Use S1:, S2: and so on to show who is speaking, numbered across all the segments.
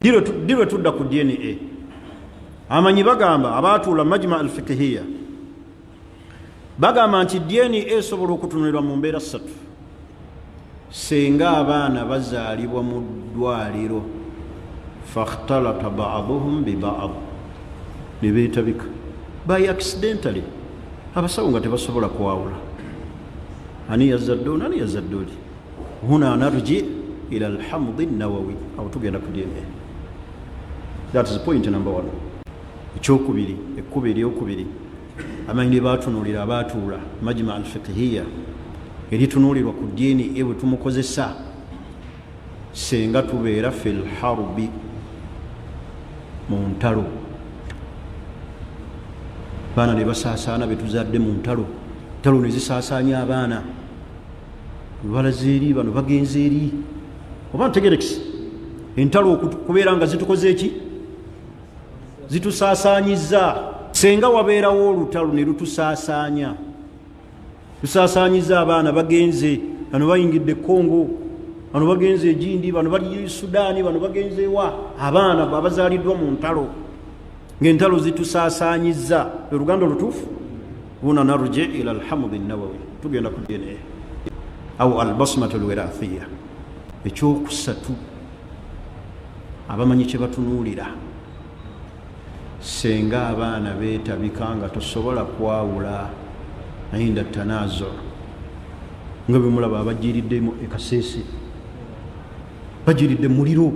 S1: Dirwe tudda ku DNA. Amanyi bagamba abaatuula majma al-fiqhiyya bagamba nti DNA esobola okutunulirwa mu mbeera ssatu. Senga abaana bazaalibwa mu ddwaliro fakhtalata ba'dhuhum bi ba'd, ne beetabika by accidentally, abasawo nga tebasobola kwawula ani yazaddooni ani yazaddooli. Huna narji ila alhamdi nawawi, awo tugenda ku DNA. That is point number one. Ekyokubiri, ekkubo eryokubiri, amanyi ne baatunulira abaatuula majma al-fiqhiyya eritunulirwa ku DNA bwe tumukozesa senga tubeera fil harbi, mu ntalo. Baana ne basaasaana be tuzadde mu ntalo, ntalo ne zisaasaanya abaana, balaze eri bano bagenze eri, oba ntegerekisi entalo okubeera nga zitukoze eki, zitusaasaanyiza. Senga wabeerawo olutalo ne lutusaasaanya, tusaasaanyiza abaana bagenze, bano bayingidde Kongo, bano bagenze Ejindi, bano bali Sudaani, bano bagenze wa, abaana abazaaliddwa mu ntalo ng'entalo zitusaasaanyiza. Oluganda olutuufu huna narji ila alhamdi nawawi, tugenda ku DNA au albasmatu alwirathiyya. Ekyokusatu, abamanyi kye batunuulira, senga abaana beetabika nga tosobola kwawula inda tanazo, nga bwe mulaba abajiiriddemu ekaseese, bajiiridde muliro,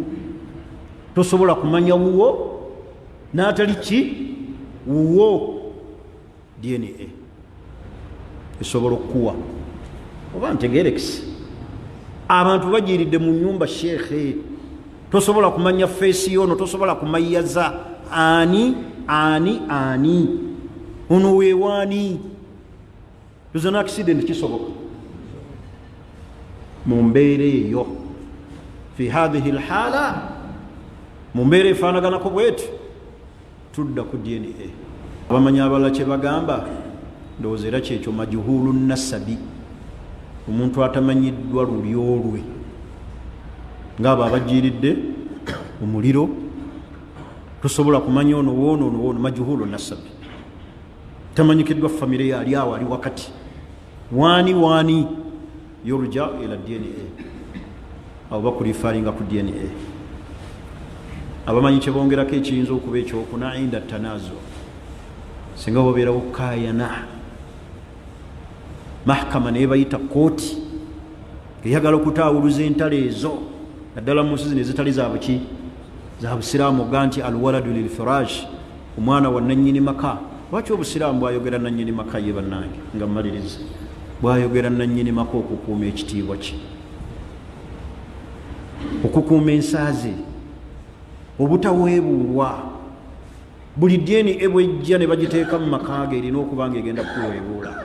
S1: tosobola kumanya wuwo n'atali ki wuwo. DNA esobola okukuwa, oba ntegerekisi abantu bajiiridde mu nyumba sheekhe, tosobola kumanya feesi yono, tosobola kumayaza ani ono weewaani. There's an accident kisoboka mu mbeera eyo. Fi hadhihi alhala, mu mbeera efaanaganako bweti, tudda ku DNA. Abamanyi abalala kye bagamba, ndowooza era kyekyo majuhulu nasabi, omuntu atamanyiddwa lulyo lwe, ng'abo abajiiridde omuliro, tosobola kumanya ono woono ono woono, majuhulu nasabi, tamanyikiddwa famire yali awo ali wakati, waani yurja ila DNA, abo bakulifaringa ku DNA. Abamanyi kye bongerako ekiyinza okuba ekyokuna inda tanazo, singa wabeerawo kayana, mahkama naye bayita kooti eyagala okutaawuluza entalo ezo, naddala mu nsi zino ezitali zabuki za busiraamu, ga nti alwaladu lilfirash, omwana wa nannyini maka. Lwaki obusiraamu bwayogera nannyini maka ye bannange, nga mmaliriza, bwayogera nannyini maka okukuuma ekitiibwa kye, okukuuma ensaaze, obutaweebuulwa. Buli DNA bwejja ne bagiteeka mu maka ge erina okuba nga egenda kuweebuula.